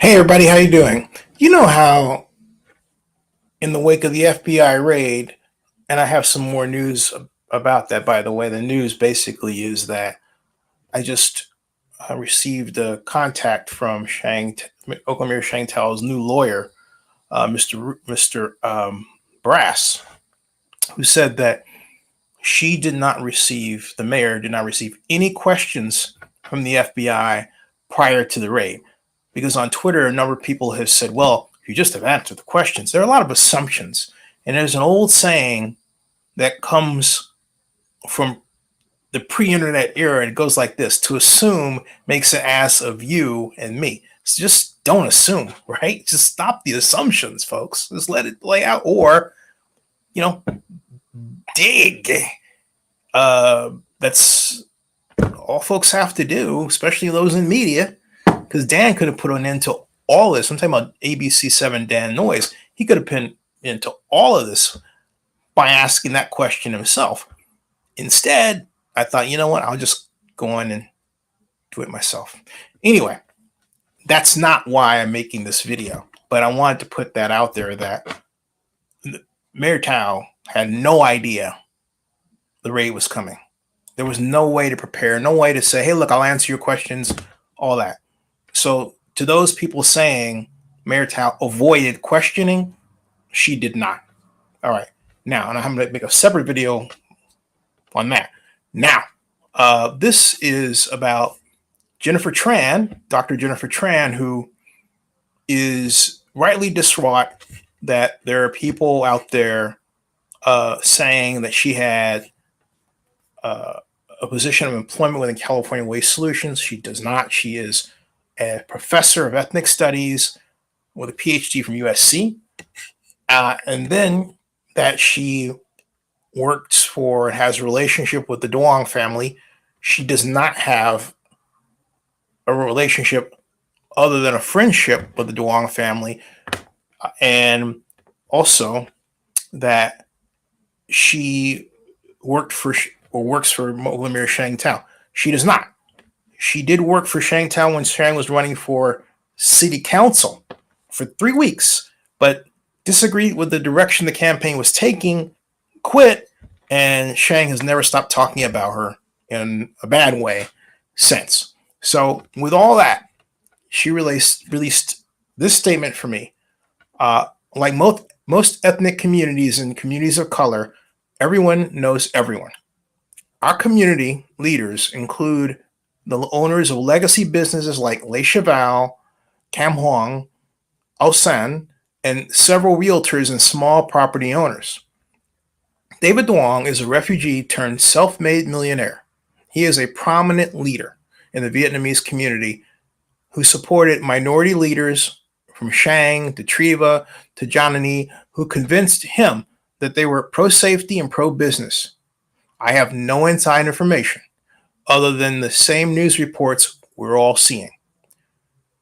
Hey everybody, how you doing? You know how in the wake of the FBI raid, and I have some more news about that, by the way. The news basically is that I just received a contact from Oakland Mayor Sheng Thao's new lawyer, Mr. Brass, who said that the mayor did not receive any questions from the FBI prior to the raid. Because on Twitter, a number of people have said, well, you just have answered the questions. There are a lot of assumptions. And there's an old saying that comes from the pre-internet era. It goes like this: to assume makes an ass of you and me. So just don't assume, right? Just stop the assumptions, folks. Just let it play out. Or, you know, dig. That's all folks have to do, especially those in media, because Dan could have put an end to all this. I'm talking about ABC7 Dan Noyes. He could have put into all of this by asking that question himself. Instead, I thought, you know what? I'll just go on and do it myself. Anyway, that's not why I'm making this video, but I wanted to put that out there that Mayor Thao had no idea the raid was coming. There was no way to prepare, no way to say, hey, look, I'll answer your questions, all that. So to those people saying Mayor Thao avoided questioning, she did not. All right. Now, and I'm going to make a separate video on that. Now, this is about Jennifer Tran, Dr. Jennifer Tran, who is rightly distraught that there are people out there saying that she had a position of employment within California Waste Solutions. She does not. She is a professor of ethnic studies with a PhD from USC. And then that she works for and has a relationship with the Duong family. She does not have a relationship other than a friendship with the Duong family. And also that she works for Mayor Sheng Thao. She does not. She did work for Sheng Thao when Sheng was running for city council for 3 weeks, but disagreed with the direction the campaign was taking, quit, and Sheng has never stopped talking about her in a bad way since. So with all that, she released this statement for me. Like most ethnic communities and communities of color, everyone knows everyone. Our community leaders include the owners of legacy businesses like Le Cheval, Cam Huong, Osan, and several realtors and small property owners. David Duong is a refugee turned self-made millionaire. He is a prominent leader in the Vietnamese community who supported minority leaders from Shang to Treva to Janani who convinced him that they were pro-safety and pro-business. I have no inside information other than the same news reports we're all seeing.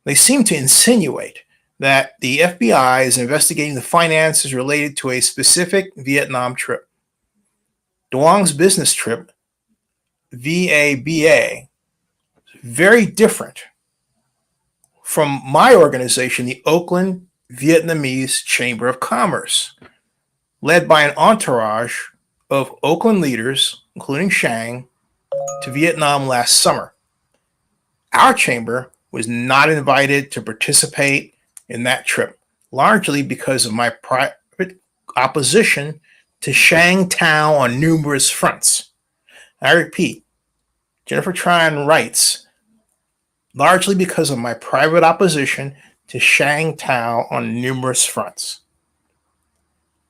They seem to insinuate that the FBI is investigating the finances related to a specific Vietnam trip. Duong's business trip, VABA, very different from my organization, the Oakland Vietnamese Chamber of Commerce, led by an entourage of Oakland leaders, including Shang, to Vietnam last summer. Our chamber was not invited to participate in that trip, largely because of my private opposition to Sheng Thao on numerous fronts. I repeat, Jennifer Tran writes, largely because of my private opposition to Sheng Thao on numerous fronts.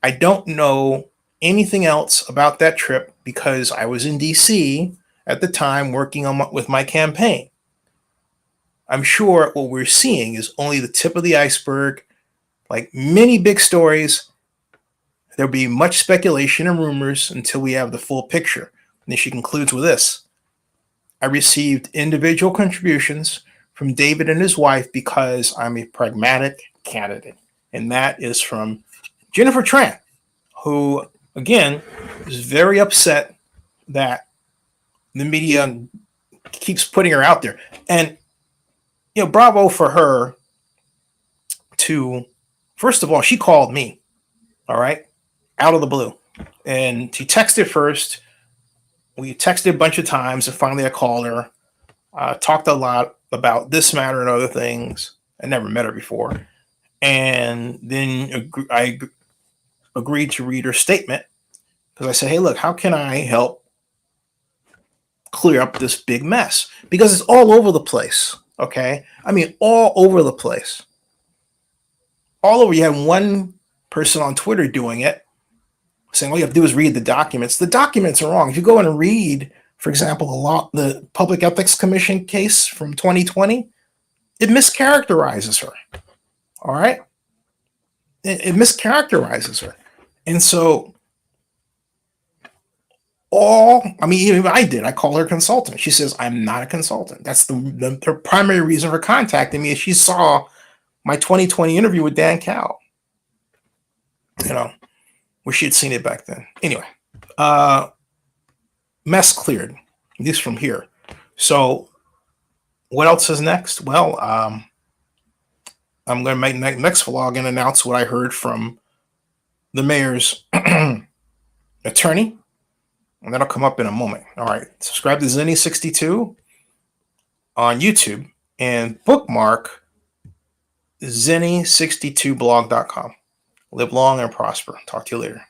I don't know anything else about that trip because I was in DC at the time working with my campaign. I'm sure what we're seeing is only the tip of the iceberg. Like many big stories, there'll be much speculation and rumors until we have the full picture. And then she concludes with this: I received individual contributions from David and his wife because I'm a pragmatic candidate. And that is from Jennifer Tran, who, again, is very upset that the media keeps putting her out there. And, bravo for her to, first of all, she called me, all right, out of the blue. And she texted first. We texted a bunch of times, and finally I called her. Talked a lot about this matter and other things. I never met her before. And then I agreed to read her statement because I said, hey, look, how can I help clear up this big mess? Because it's all over the place. Okay. I mean, all over the place. All over. You had one person on Twitter doing it, saying all you have to do is read the documents. The documents are wrong. If you go in and read, for example, the Public Ethics Commission case from 2020, it mischaracterizes her. All right. It mischaracterizes her. And so even I did. I call her consultant. She says, I'm not a consultant. That's the primary reason for contacting me is she saw my 2020 interview with Dan Cow, where she had seen it back then. Anyway, mess cleared, at least from here. So what else is next? Well, I'm going to make next vlog and announce what I heard from the mayor's attorney. And that'll come up in a moment. All right. Subscribe to Zenny62 on YouTube and bookmark Zenny62blog.com. Live long and prosper. Talk to you later.